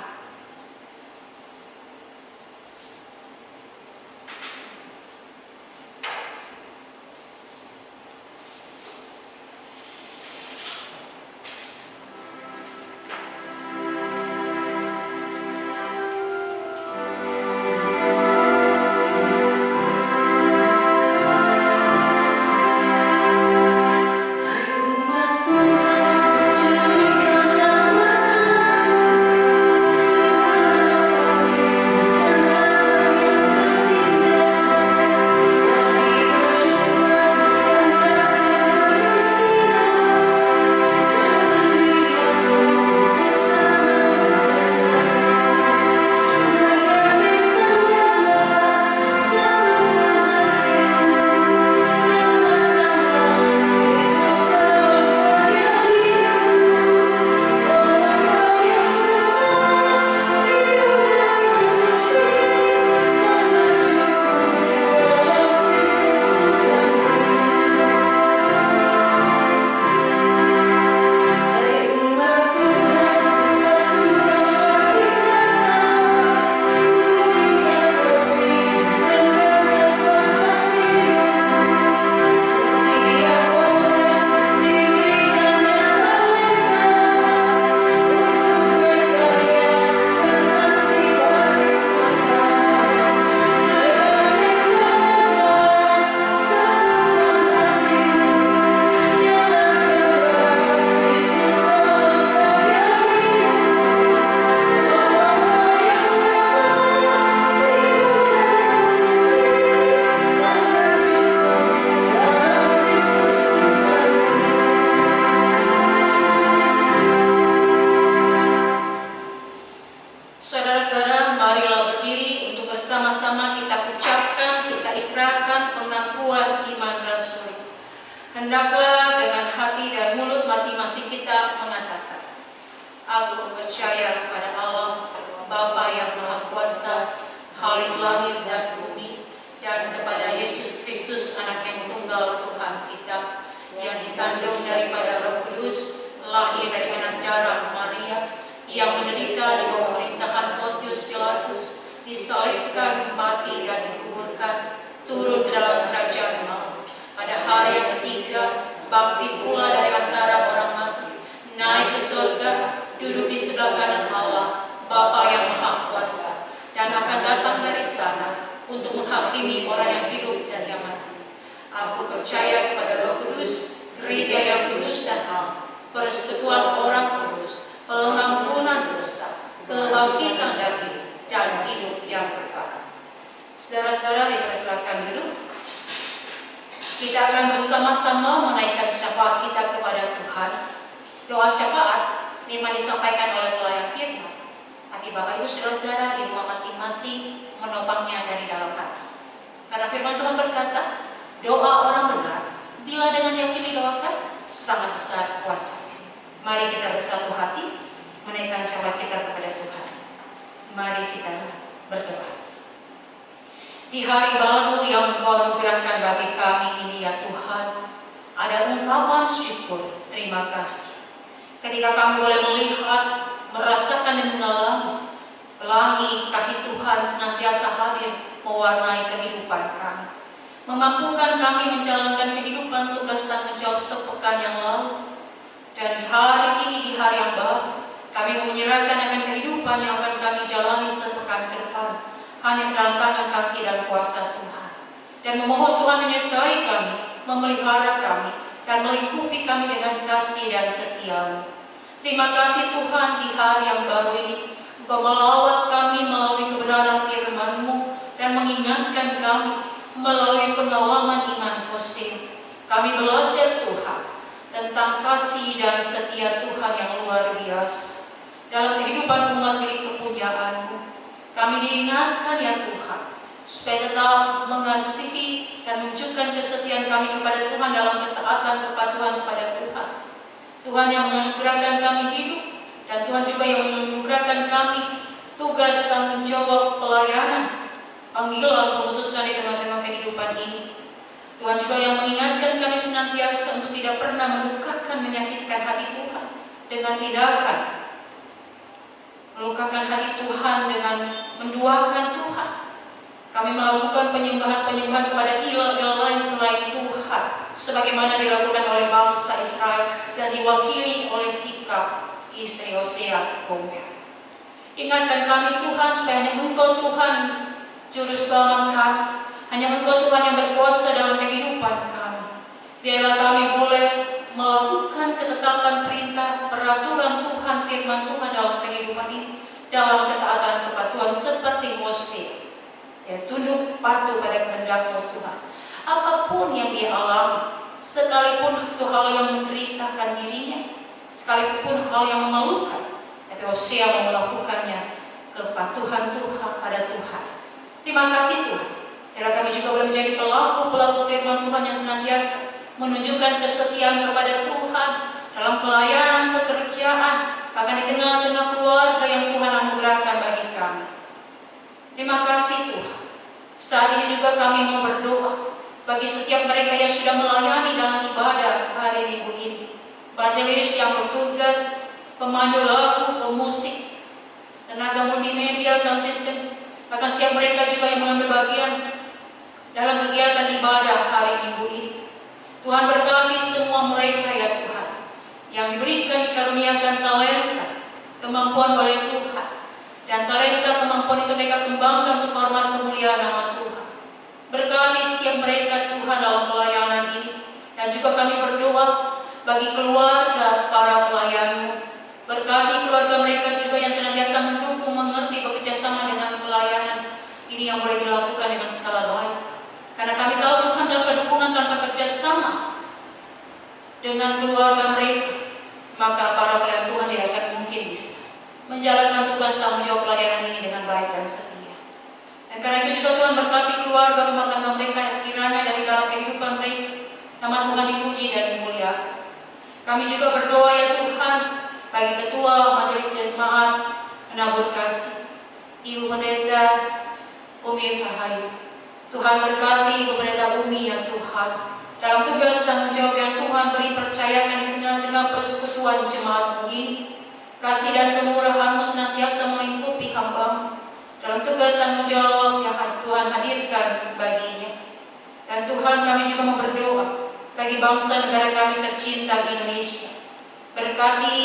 S2: pengakuan iman rasuli. Hendaklah dengan hati dan mulut masing-masing kita mengatakan, aku percaya kepada Allah, Bapa yang Maha Kuasa, Khalik langit dan bumi, dan kepada Yesus Kristus, Anak yang tunggal Tuhan kita, yang dikandung daripada Roh Kudus, lahir dari anak darah Maria, yang menderita di bawah pemerintahan Pontius Pilatus, disalibkan, mati dan dikuburkan, turun ke dalam kerajaan maut. Pada hari yang ketiga, bangkit pula dari antara orang mati, naik ke surga, duduk di sebelah kanan Allah, Bapa yang Maha Kuasa, dan akan datang dari sana untuk menghakimi orang yang hidup dan yang mati. Aku percaya kepada Roh Kudus, gereja yang kudus dan am, persekutuan orang kudus, pengampunan dosa, kebangkitan daging, dan hidup yang kekal. Saudara-saudara, dipersilakan dulu. Kita akan bersama-sama menaikkan syafaat kita kepada Tuhan. Doa syafaat memang disampaikan oleh pelayan firman, tapi Bapak Ibu Saudara-saudara di rumah masing-masing menopangnya dari dalam hati. Karena firman Tuhan berkata, doa orang benar bila dengan yakin didoakan sangat besar kuasanya. Mari kita bersatu hati menaikkan syafaat kita kepada Tuhan. Mari kita berdoa. Di hari baru yang Engkau anugerahkan bagi kami ini ya Tuhan, ada ungkapan syukur, terima kasih. Ketika kami boleh melihat, merasakan dan mengalami pelangi kasih Tuhan senantiasa hadir mewarnai kehidupan kami, memampukan kami menjalankan kehidupan tugas tanggung jawab sepekan yang lalu. Dan di hari ini, di hari yang baru, kami menyerahkan akan kehidupan yang akan kami jalani sepekan ke depan hanya dalam tangan kasih dan kuasa Tuhan. Dan memohon Tuhan menyertai kami, memelihara kami, dan melingkupi kami dengan kasih dan setia-Mu. Terima kasih Tuhan, di hari yang baru ini Engkau melawat kami melalui kebenaran firman-Mu dan mengingatkan kami melalui pengalaman iman Hosea. Kami belajar Tuhan tentang kasih dan setia Tuhan yang luar biasa dalam kehidupan umat milik kepunyaan-Mu. Kami diingatkan ya Tuhan, supaya tetap mengasihi dan menunjukkan kesetiaan kami kepada Tuhan dalam ketaatan kepatuhan kepada Tuhan. Tuhan yang menganugerahkan kami hidup, dan Tuhan juga yang menganugerahkan kami tugas tanggung jawab pelayanan, panggilan pengutusan di tengah-tengah kehidupan ini. Tuhan juga yang mengingatkan kami senantiasa untuk tidak pernah mendukakan, menyakitkan hati Tuhan dengan tindakan, melukakan hati Tuhan dengan menduakan Tuhan. Kami melakukan penyembahan-penyembahan kepada ilah-ilah lain selain Tuhan, sebagaimana dilakukan oleh bangsa Israel dan diwakili oleh sikap istri Hosea Gomer. Ingatkan kami Tuhan, supaya hanya Engkau Tuhan Juru Selamat kami, hanya Engkau Tuhan yang berkuasa dalam kehidupan kami. Biarlah kami boleh melakukan ketetapan perintah, peraturan Tuhan, firman Tuhan dalam kehidupan ini, dalam ketaatan kepatuhan seperti Hosea. Ya, tunduk patuh pada kehendak-Mu Tuhan. Apapun yang dia alami, sekalipun itu hal yang menderitakan dirinya, sekalipun hal yang memalukan, tapi Hosea mau melakukannya kepatuhan Tuhan pada Tuhan. Terima kasih Tuhan. Biarlah kami juga boleh menjadi pelaku-pelaku firman Tuhan yang senantiasa menunjukkan kesetiaan kepada Tuhan dalam pelayanan, pekerjaan, bahkan di tengah-tengah keluarga yang Tuhan anugerahkan bagi kami. Terima kasih Tuhan. Saat ini juga kami mau berdoa bagi setiap mereka yang sudah melayani dalam ibadah hari Minggu ini. Majelis yang bertugas, pemandu lagu, pemusik, tenaga multimedia, sound system, bahkan setiap mereka juga yang mengambil bagian dalam kegiatan ibadah hari Minggu ini. Tuhan berkati semua mereka ya Tuhan, yang diberikan dikaruniakan talenta, kemampuan oleh Tuhan, dan talenta kemampuan itu mereka kembangkan untuk hormat kemuliaan nama Tuhan. Berkati setiap mereka Tuhan dalam pelayanan ini, dan juga kami berdoa bagi keluarga para pelayan-Mu. Berkati keluarga mereka juga yang senantiasa mendukung, mengerti, bekerjasama dengan pelayanan ini yang boleh dilakukan dengan skala baik. Karena kami tahu Tuhan tanpa dukungan, tanpa kerjasama dengan keluarga mereka, maka para pelayan Tuhan tidak akan mungkin bisa menjalankan tugas tanggung jawab pelayanan ini dengan baik dan setia. Dan karena itu juga Tuhan berkati keluarga rumah tangga mereka, kiranya dari dalam kehidupan mereka nama Tuhan dipuji dan dimuliakan. Kami juga berdoa ya Tuhan bagi Ketua Majelis Jemaat Menabur Kasih, Ibu Pendeta Umi Rahayu. Tuhan berkati Ibu Pendeta Umi ya Tuhan, dalam tugas tanggung jawab yang Tuhan beri percayakan di tengah-tengah persekutuan jemaat ini. Kasih dan kemurahan-Mu senantiasa melingkupi hamba-Mu dalam tugas tanggung jawab yang Tuhan hadirkan baginya. Dan Tuhan, kami juga mau berdoa bagi bangsa negara kami tercinta Indonesia. Berkati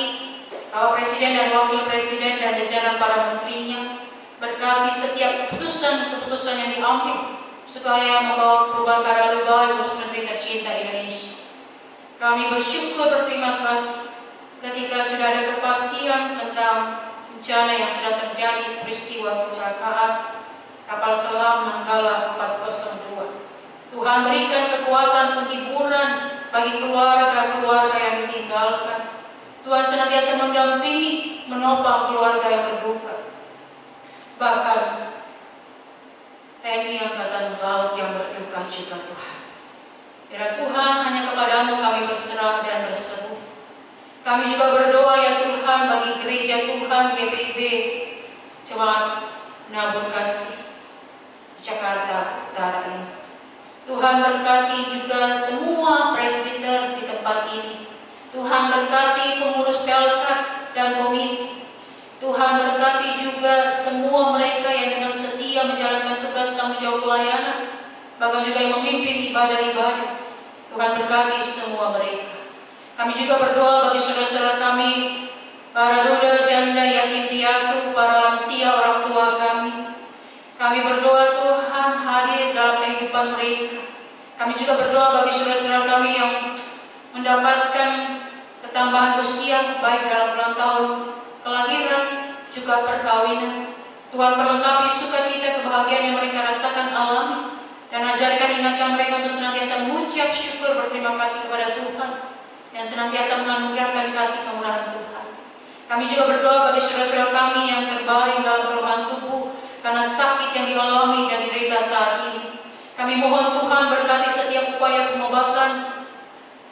S2: Bapak Presiden dan Wakil Presiden dan jajaran para menterinya. Berkati setiap keputusan-keputusan yang diambil supaya membawa perubahan ke arah lebih baik untuk negeri tercinta Indonesia. Kami bersyukur, berterima kasih ketika sudah ada kepastian tentang bencana yang sedang terjadi, peristiwa kecelakaan kapal selam Nanggala 402. Tuhan berikan kekuatan penghiburan bagi keluarga-keluarga yang ditinggalkan. Tuhan senantiasa mendampingi, menopang keluarga yang berduka. Bahkan TNI Angkatan Laut yang berduka juga Tuhan. Ya Tuhan, hanya kepadamu kami berserah dan berseru. Kami juga berdoa ya Tuhan bagi gereja Tuhan GPIB Jemaat Menabur Kasih Jakarta Utara ini. Tuhan berkati juga semua presbiter di tempat ini. Tuhan berkati pengurus pelkat dan komisi. Tuhan berkati juga semua mereka yang dengan setia menjalankan tugas tanggung jawab pelayanan, bahkan juga yang memimpin ibadah-ibadah. Tuhan berkati semua mereka. Kami juga berdoa bagi saudara-saudara kami, para duda, janda, yatim piatu, para lansia, orang tua kami. Kami berdoa Tuhan hadir dalam kehidupan mereka. Kami juga berdoa bagi saudara-saudara kami yang mendapatkan ketambahan usia, baik dalam ulang tahun kelahiran, juga perkawinan. Tuhan perlengkapi sukacita kebahagiaan yang mereka rasakan alami, dan ajarkan ingatkan mereka untuk senantiasa mengucap syukur berterima kasih kepada Tuhan, yang senantiasa menganugerahkan kasih kemurahan Tuhan. Kami juga berdoa bagi saudara-saudara kami yang terbaring dalam kelemahan tubuh karena sakit yang dialami dan diderita saat ini. Kami mohon Tuhan berkati setiap upaya pengobatan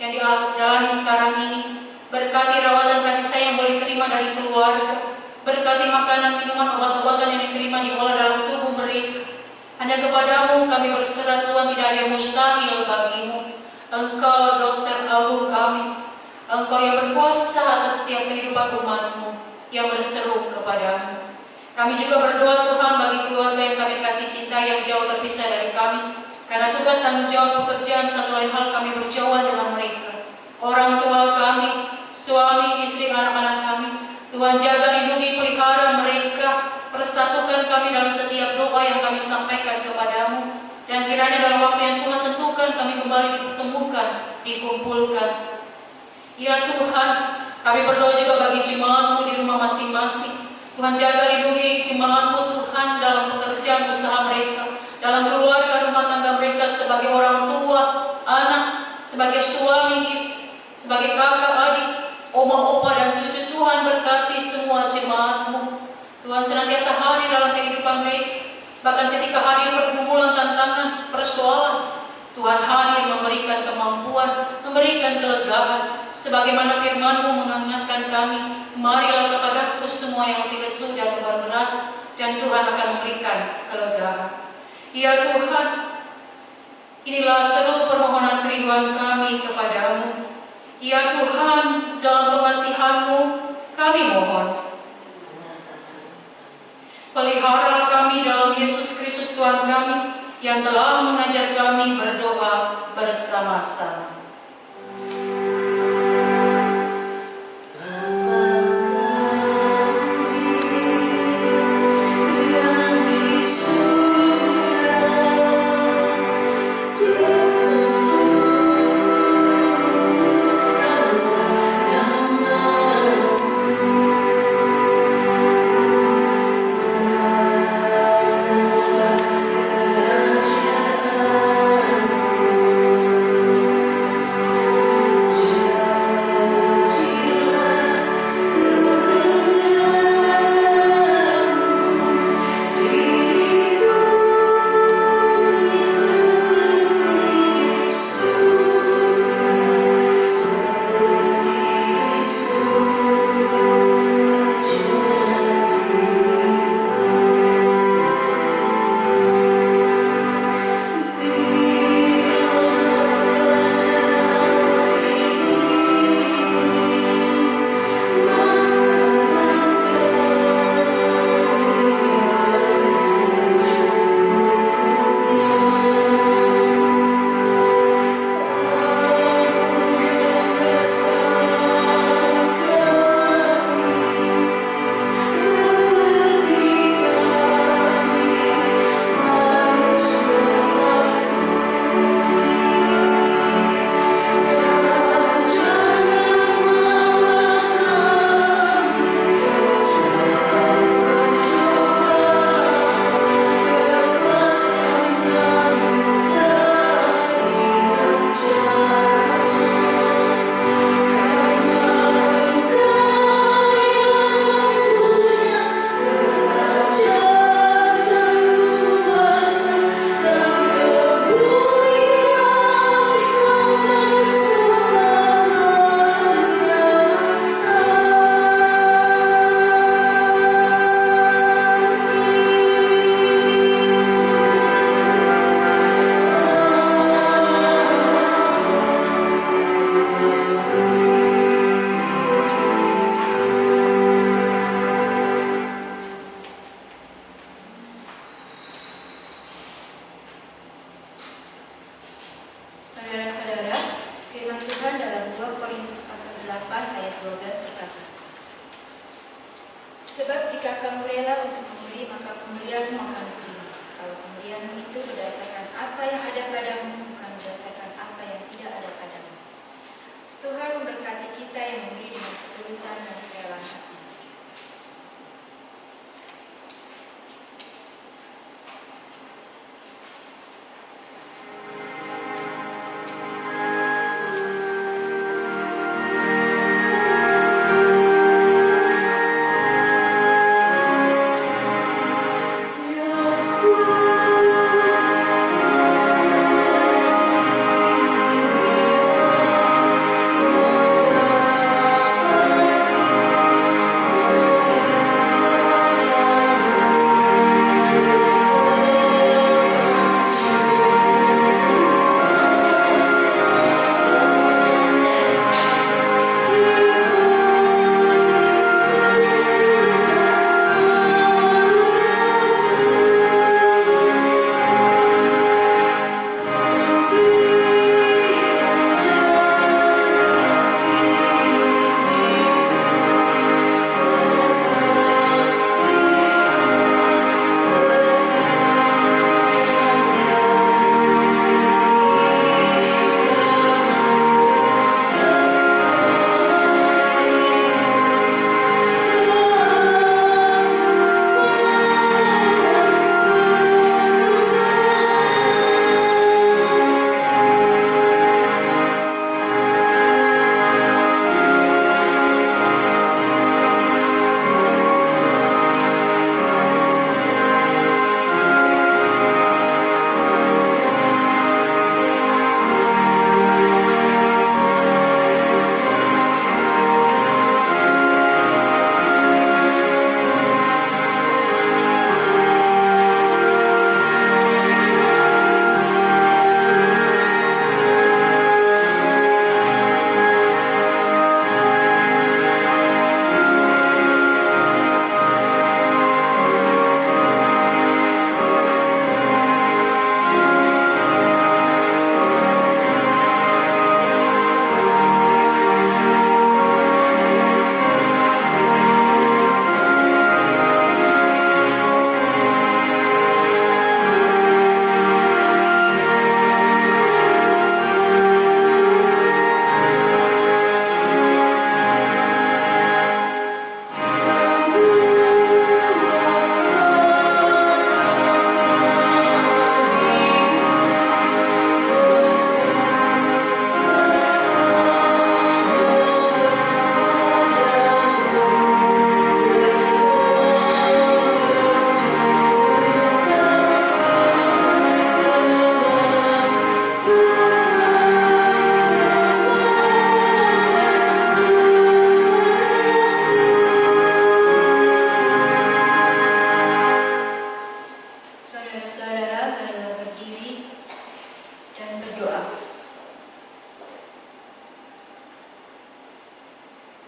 S2: yang dijalani sekarang ini. Berkati rawatan kasih sayang yang boleh terima dari keluarga. Berkati makanan, minuman, obat-obatan yang diterima diolah dalam tubuh mereka. Hanya kepadamu kami berserah Tuhan, tidak ada yang mustahil bagimu. Engkau dokter agung kami. Engkau yang berkuasa atas setiap kehidupan umat-Mu yang berseru kepadamu. Kami juga berdoa Tuhan bagi keluarga yang kami kasih cinta yang jauh terpisah dari kami. Karena tugas tanggung jawab pekerjaan satu lain hal kami berjauhan dengan mereka. Orang tua kami, suami, istri, anak-anak kami. Tuhan jaga, lindungi, pelihara mereka. Persatukan kami dalam setiap doa yang kami sampaikan kepadamu. Dan kiranya dalam waktu yang Tuhan tentukan kami kembali dipertemukan, dikumpulkan. Ya Tuhan, kami berdoa juga bagi jemaat-Mu di rumah masing-masing. Tuhan jaga, lindungi jemaat-Mu Tuhan dalam pekerjaan usaha mereka, dalam keluarga rumah tangga mereka, sebagai orang tua, anak, sebagai suami, istri, sebagai kakak, adik, oma, opa, dan cucu. Tuhan berkati semua jemaat-Mu. Tuhan senantiasa hadir dalam kehidupan mereka, bahkan ketika hadir pergumulan, tantangan, persoalan, Tuhan hadir memberikan kemampuan, memberikan kelegaan. Sebagaimana firman-Mu mengingatkan kami, marilah kepadaku semua yang letih lesu dan beban berat, dan Tuhan akan memberikan kelegaan. Ya Tuhan, inilah seluruh permohonan kerinduan kami kepadamu. Ya Tuhan, dalam pengasihan-Mu kami mohon. Peliharalah kami dalam Yesus Kristus Tuhan kami, yang telah mengajar kami berdoa bersama-sama.
S4: Saudara-saudara, firman Tuhan dalam 2 Korintus pasal 8 ayat 12 berkata, sebab jika kamu rela untuk memberi, maka pemberianmu akan diterima. Kalau pemberianmu itu berdasarkan apa yang ada padamu, bukan berdasarkan apa yang tidak ada padamu. Tuhan memberkati kita yang memberi dengan ketulusan dan kerelaan hati.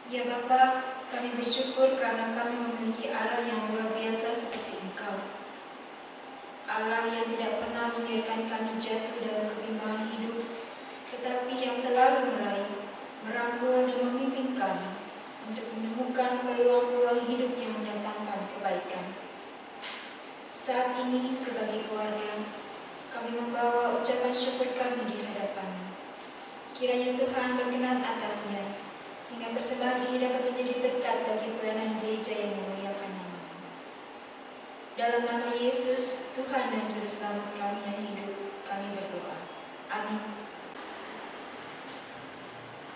S4: Ya Bapa, kami bersyukur karena kami memiliki Allah yang luar biasa seperti Engkau. Allah yang tidak pernah membiarkan kami jatuh dalam kebimbangan hidup, tetapi yang selalu meraih, merangkul dan membimbing kami untuk menemukan peluang-peluang hidup yang mendatangkan kebaikan. Saat ini sebagai keluarga, kami membawa ucapan syukur kami di hadapan-Mu. Kiranya Tuhan berkenan atasnya, sehingga persembahan ini dapat menjadi berkat bagi pelayanan gereja yang memuliakan nama-Mu. Dalam nama Yesus, Tuhan dan Juru Selamat kami yang hidup, kami berdoa. Amin.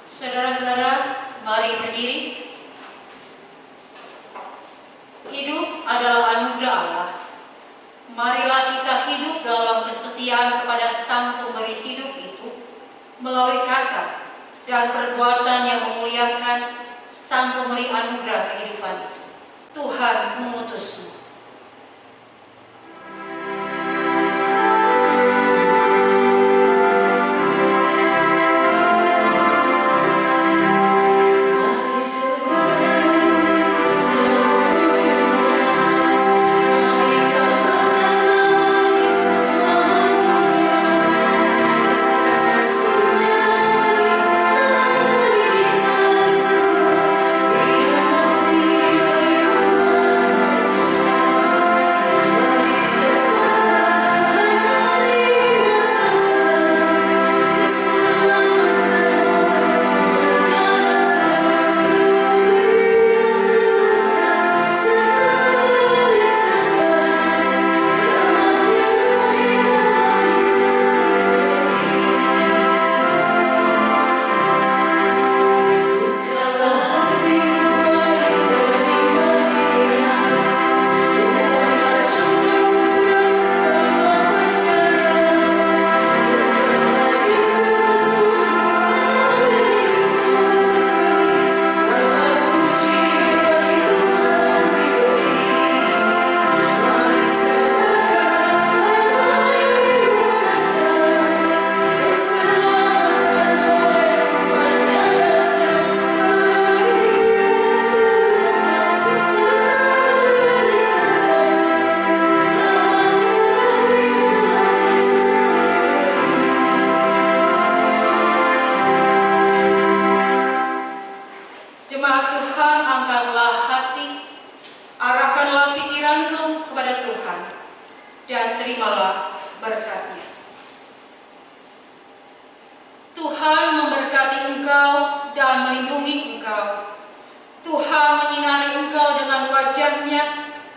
S2: Saudara-saudara, mari berdiri. Hidup adalah anugerah Allah. Marilah kita hidup dalam kesetiaan kepada Sang Pemberi hidup itu melalui kata dan perbuatan yang memuliakan Sang Pemberi anugerah kehidupan itu. Tuhan mengutusmu.
S4: Yesus
S2: Tuhan memberkati engkau dan melindungi engkau. Tuhan menyinari engkau dengan wajah-Nya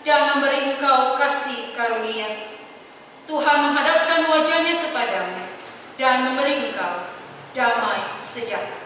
S2: dan memberi engkau kasih karunia. Tuhan menghadapkan wajah-Nya kepadamu dan memberi engkau damai sejahtera.